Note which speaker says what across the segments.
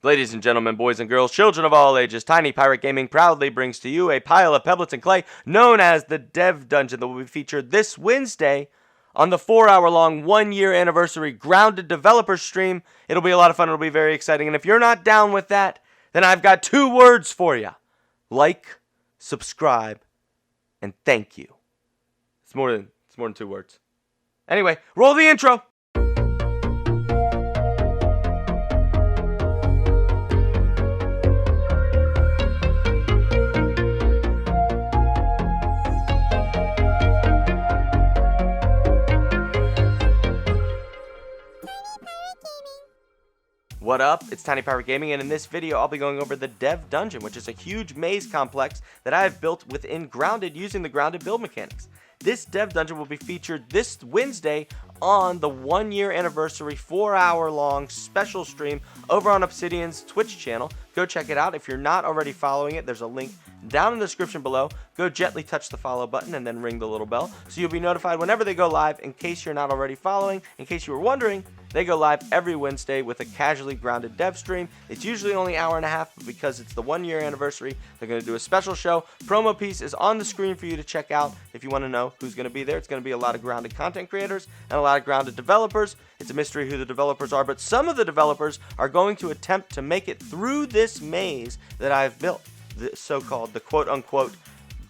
Speaker 1: Ladies and gentlemen, boys and girls, children of all ages, Tiny Pirate Gaming proudly brings to you a pile of pebbles and clay known as the Dev Dungeon that will be featured this Wednesday on the 4-hour-long 1-year anniversary Grounded Developer stream. It'll be a lot of fun. It'll be very exciting. And if you're not down with that, then I've got 2 words for you. Like, subscribe, and thank you. It's more than 2 words. Anyway, roll the intro. What up? It's Tiny Pirate Gaming, and in this video I'll be going over the Dev Dungeon, which is a huge maze complex that I have built within Grounded using the Grounded build mechanics. This Dev Dungeon will be featured this Wednesday on the 1-year anniversary 4-hour-long special stream over on Obsidian's Twitch channel. Go check it out. If you're not already following it, there's a link down in the description below. Go gently touch the follow button and then ring the little bell so you'll be notified whenever they go live. In case you're not already following, in case you were wondering, they go live every Wednesday with a casually grounded dev stream. It's usually only an hour and a half, but because it's the 1-year anniversary, they're going to do a special show. Promo piece is on the screen for you to check out if you want to know who's going to be there. It's going to be a lot of grounded content creators and a lot of grounded developers. It's a mystery who the developers are, but some of the developers are going to attempt to make it through this maze that I've built, the so-called, the quote-unquote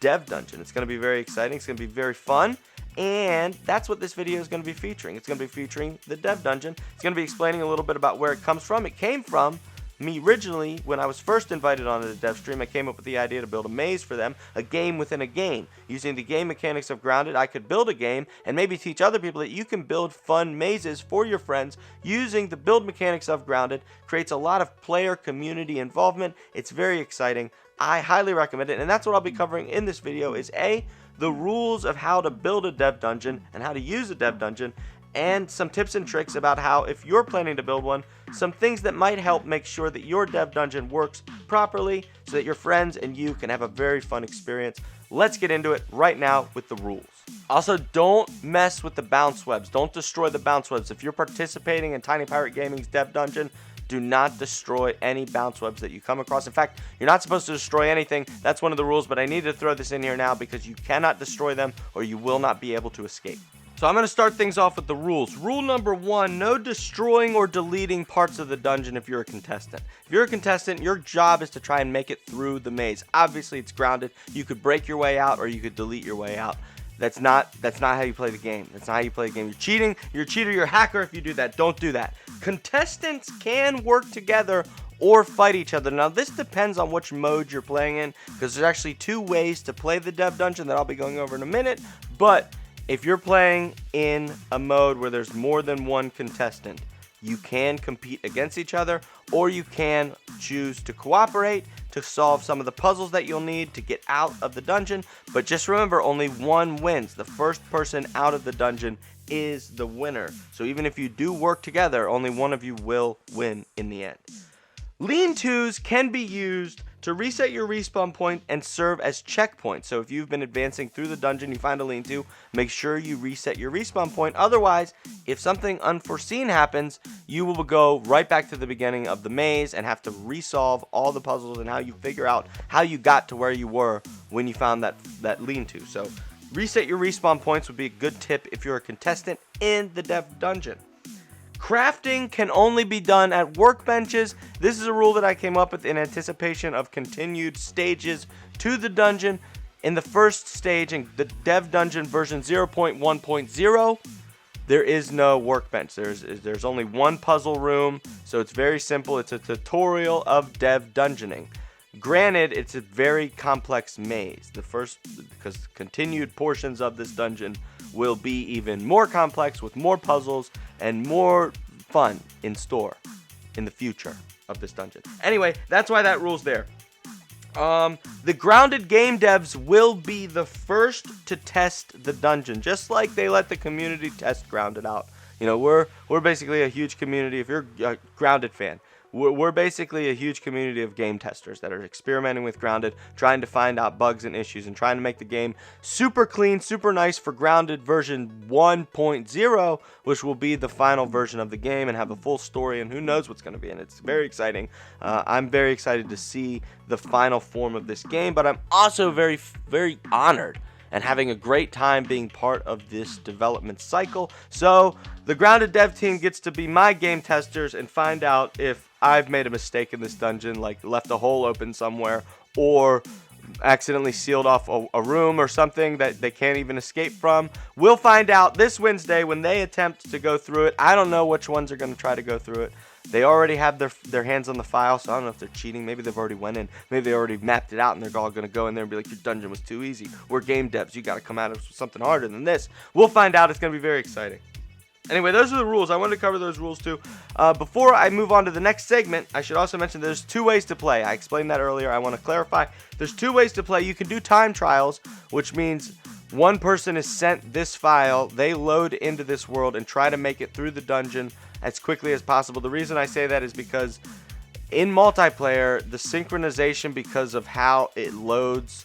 Speaker 1: Dev Dungeon. It's going to be very exciting. It's going to be very fun. And that's what this video is going to be featuring. It's going to be featuring the Dev Dungeon. It's going to be explaining a little bit about where it comes from. It came from me originally when I was first invited onto the dev stream. I came up with the idea to build a maze for them, a game within a game. Using the game mechanics of Grounded, I could build a game and maybe teach other people that you can build fun mazes for your friends using the build mechanics of Grounded. Creates a lot of player community involvement. It's very exciting. I highly recommend it, and that's what I'll be covering in this video is A, the rules of how to build a dev dungeon and how to use a dev dungeon, and some tips and tricks about how, if you're planning to build one, some things that might help make sure that your dev dungeon works properly so that your friends and you can have a very fun experience. Let's get into it right now with the rules. Also, don't mess with the bounce webs. Don't destroy the bounce webs. If you're participating in Tiny Pirate Gaming's dev dungeon, do not destroy any bounce webs that you come across. In fact, you're not supposed to destroy anything. That's one of the rules, but I need to throw this in here now because you cannot destroy them or you will not be able to escape. So I'm going to start things off with the rules. Rule number 1, no destroying or deleting parts of the dungeon if you're a contestant. If you're a contestant, your job is to try and make it through the maze. Obviously, it's grounded. You could break your way out or you could delete your way out. That's not how you play the game. That's not how you play the game. You're cheating. You're a cheater. You're a hacker if you do that. Don't do that. Contestants can work together or fight each other. Now, this depends on which mode you're playing in, because there's actually 2 ways to play the Dev Dungeon that I'll be going over in a minute. But if you're playing in a mode where there's more than one contestant, you can compete against each other, or you can choose to cooperate to solve some of the puzzles that you'll need to get out of the dungeon. But just remember, only one wins. The first person out of the dungeon is the winner. So even if you do work together, only one of you will win in the end. Lean-tos can be used to reset your respawn point and serve as checkpoints. So if you've been advancing through the dungeon, you find a lean-to, make sure you reset your respawn point. Otherwise, if something unforeseen happens, you will go right back to the beginning of the maze and have to resolve all the puzzles and how you figure out how you got to where you were when you found that lean-to. So reset your respawn points would be a good tip if you're a contestant in the Dev Dungeon. Crafting can only be done at workbenches. This is a rule that I came up with in anticipation of continued stages to the dungeon. In the first stage, in the Dev Dungeon version 0.1.0, there is no workbench. There's only one puzzle room, so it's very simple. It's a tutorial of Dev Dungeoning. Granted, it's a very complex maze. Because continued portions of this dungeon will be even more complex with more puzzles and more fun in store in the future of this dungeon. Anyway, that's why that rule's there. The grounded game devs will be the first to test the dungeon, just like they let the community test Grounded out. You know, we're basically a huge community. If you're a Grounded fan, we're basically a huge community of game testers that are experimenting with Grounded, trying to find out bugs and issues, and trying to make the game super clean, super nice for Grounded version 1.0, which will be the final version of the game and have a full story, and who knows what's going to be in it. It's very exciting. I'm very excited to see the final form of this game, but I'm also very, very honored and having a great time being part of this development cycle. So the Grounded dev team gets to be my game testers and find out if I've made a mistake in this dungeon, like left a hole open somewhere, or accidentally sealed off a room or something that they can't even escape from. We'll find out this Wednesday when they attempt to go through it. I don't know which ones are going to try to go through it. They already have their hands on the file, so I don't know if they're cheating. Maybe they've already went in. Maybe they already mapped it out, and they're all going to go in there and be like, your dungeon was too easy. We're game devs. You got to come at us with something harder than this. We'll find out. It's going to be very exciting. Anyway, those are the rules. I wanted to cover those rules too. Before I move on to the next segment, I should also mention there's 2 ways to play. I explained that earlier. I want to clarify. There's 2 ways to play. You can do time trials, which means one person is sent this file. They load into this world and try to make it through the dungeon as quickly as possible. The reason I say that is because in multiplayer, the synchronization, because of how it loads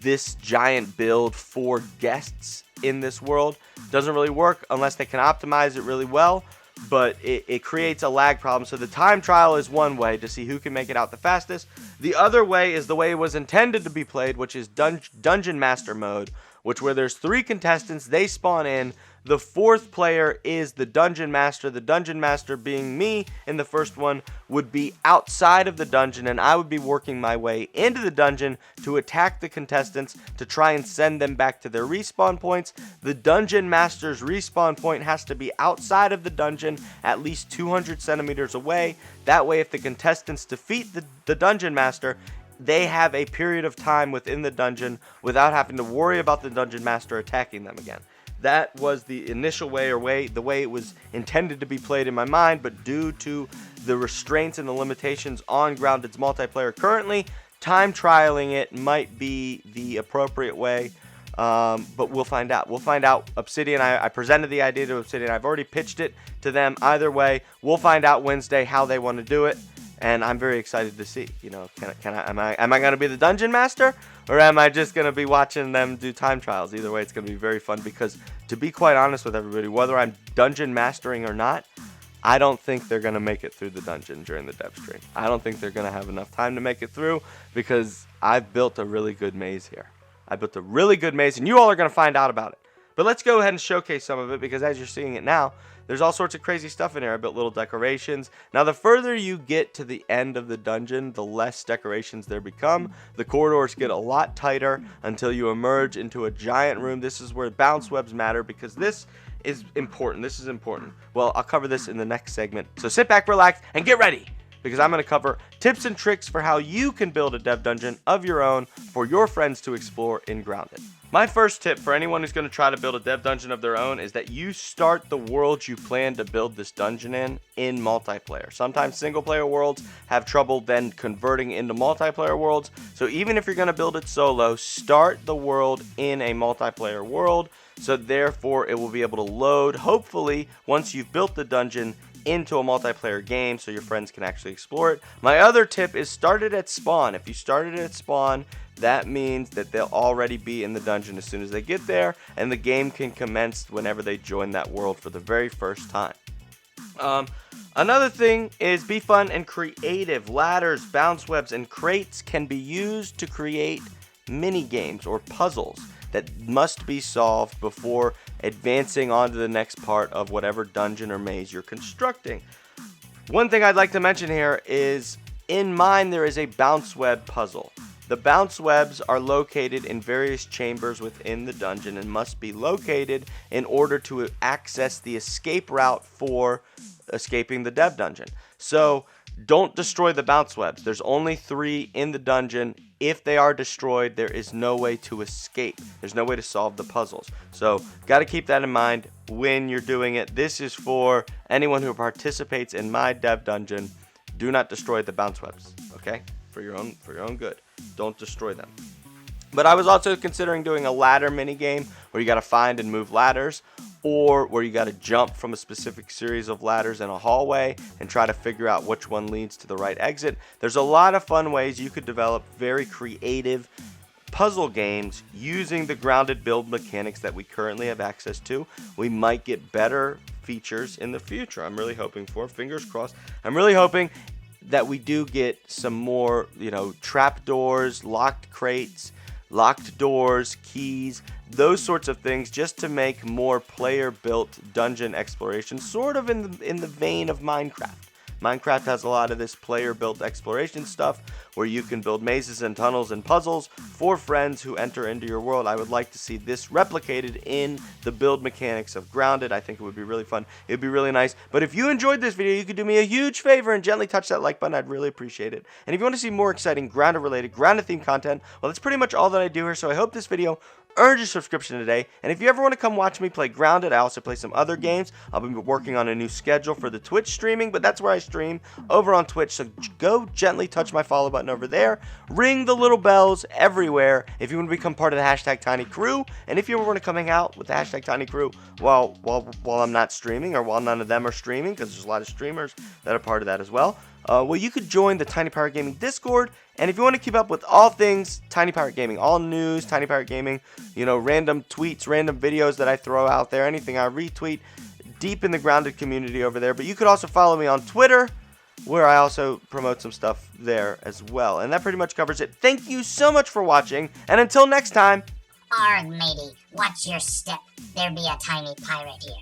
Speaker 1: this giant build for guests in this world, doesn't really work unless they can optimize it really well, but it creates a lag problem. So the time trial is one way to see who can make it out the fastest. The other way is the way it was intended to be played, which is Dungeon Master mode, where there's 3 contestants, they spawn in. The 4th player is the Dungeon Master. The Dungeon Master, being me in the first one, would be outside of the dungeon, and I would be working my way into the dungeon to attack the contestants to try and send them back to their respawn points. The Dungeon Master's respawn point has to be outside of the dungeon, at least 200 centimeters away. That way, if the contestants defeat the Dungeon Master, they have a period of time within the dungeon without having to worry about the Dungeon Master attacking them again. That was the initial way, the way it was intended to be played in my mind, but due to the restraints and the limitations on Grounded's multiplayer currently, time trialing it might be the appropriate way, but we'll find out. We'll find out. Obsidian, I presented the idea to Obsidian. I've already pitched it to them. Either way, we'll find out Wednesday how they want to do it, and I'm very excited to see. You know, am I going to be the Dungeon Master? Or am I just going to be watching them do time trials? Either way, it's going to be very fun because, to be quite honest with everybody, whether I'm dungeon mastering or not, I don't think they're going to make it through the dungeon during the dev stream. I don't think they're going to have enough time to make it through because I've built a really good maze here. I built a really good maze, and you all are going to find out about it. But let's go ahead and showcase some of it because as you're seeing it now, there's all sorts of crazy stuff in here. I built little decorations. Now, the further you get to the end of the dungeon, the less decorations there become. The corridors get a lot tighter until you emerge into a giant room. This is where bounce webs matter because this is important. This is important. Well, I'll cover this in the next segment. So sit back, relax, and get ready because I'm going to cover tips and tricks for how you can build a dev dungeon of your own for your friends to explore in Grounded. My first tip for anyone who's going to try to build a dev dungeon of their own is that you start the world you plan to build this dungeon in multiplayer. Sometimes single player worlds have trouble then converting into multiplayer worlds. So even if you're going to build it solo, start the world in a multiplayer world. So therefore it will be able to load, hopefully, once you've built the dungeon into a multiplayer game so your friends can actually explore it. My other tip is start it at spawn. If you start it at spawn, that means that they'll already be in the dungeon as soon as they get there, and the game can commence whenever they join that world for the very first time. Another thing is be fun and creative. Ladders, bounce webs, and crates can be used to create mini games or puzzles that must be solved before advancing on to the next part of whatever dungeon or maze you're constructing. One thing I'd like to mention here is in mine there is a bounce web puzzle. The bounce webs are located in various chambers within the dungeon and must be located in order to access the escape route for escaping the dev dungeon. So don't destroy the bounce webs. There's only 3 in the dungeon. If they are destroyed, there is no way to escape. There's no way to solve the puzzles. So got to keep that in mind when you're doing it. This is for anyone who participates in my dev dungeon. Do not destroy the bounce webs, okay? For your own good. Don't destroy them. But I was also considering doing a ladder mini game where you got to find and move ladders, or where you got to jump from a specific series of ladders in a hallway and try to figure out which one leads to the right exit. There's a lot of fun ways you could develop very creative puzzle games using the grounded build mechanics that we currently have access to. We might get better features in the future. I'm really hoping for, fingers crossed. I'm really hoping that we do get some more, trap doors, locked crates, locked doors, keys, those sorts of things, just to make more player-built dungeon exploration, sort of in the vein of Minecraft. Minecraft has a lot of this player-built exploration stuff where you can build mazes and tunnels and puzzles for friends who enter into your world. I would like to see this replicated in the build mechanics of Grounded. I think it would be really fun. It would be really nice. But if you enjoyed this video, you could do me a huge favor and gently touch that like button. I'd really appreciate it. And if you want to see more exciting Grounded-related, Grounded-themed content, well, that's pretty much all that I do here. So I hope this video earned your subscription today. And if you ever want to come watch me play Grounded, I also play some other games. I'll be working on a new schedule for the Twitch streaming, but that's where I stream, over on Twitch. So go gently touch my follow button over there. Ring the little bells everywhere if you want to become part of the hashtag Tiny Crew. And if you ever want to come hang out with the hashtag Tiny Crew while I'm not streaming, or while none of them are streaming, because there's a lot of streamers that are part of that as well, well, you could join the Tiny Pirate Gaming Discord. And if you want to keep up with all things Tiny Pirate Gaming, all news, Tiny Pirate Gaming, random tweets, random videos that I throw out there, anything I retweet, deep in the Grounded community over there. But you could also follow me on Twitter, where I also promote some stuff there as well. And that pretty much covers it. Thank you so much for watching, and until next time.
Speaker 2: Arg, matey, watch your step. There be a tiny pirate here.